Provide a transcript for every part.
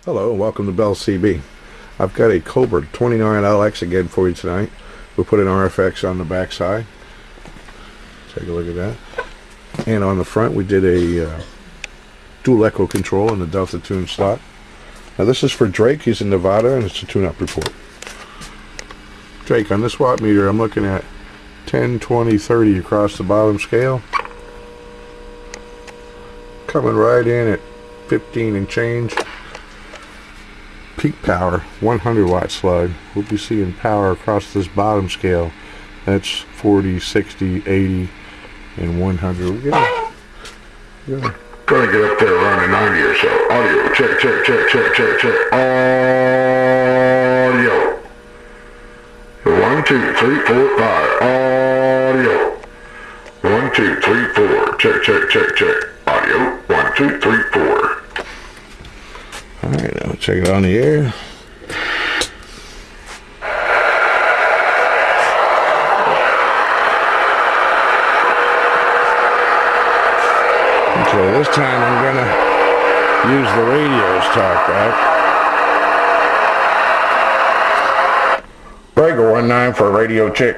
Hello and welcome to Bell CB. I've got a Cobra 29LX again for you tonight. We put an RFX on the back side. Take a look at that. And on the front we did a dual echo control in the Delta tune slot. Now this is for Drake. He's in Nevada and it's a tune-up report. Drake, on this watt meter I'm looking at 10, 20, 30 across the bottom scale. Coming right in at 15 and change. Peak power, 100 watt slug. We'll be seeing power across this bottom scale. That's 40, 60, 80, and 100. We're gonna get up there around the 90 or so. Audio, check, check, check, check, check, check. Audio. 1, 2, 3, 4, 5. Audio. 1, 2, 3, 4. Check, check, check, check. Audio. 1, 2, 3, 4. Alright, I'll check it on the air. Okay, this time I'm gonna use the radio's talk back. Breaker 19 for a radio check.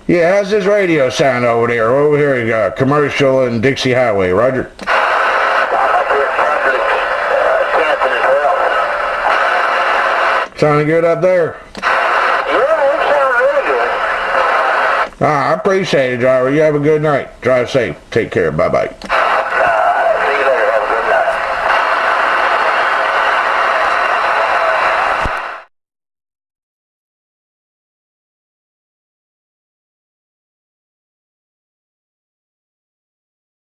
Yeah, how's this radio sound over there? Over here, you got commercial and Dixie Highway. Roger. Sounding good up there? Yeah, it sounds really good. I appreciate it, driver. You have a good night. Drive safe. Take care. Bye-bye.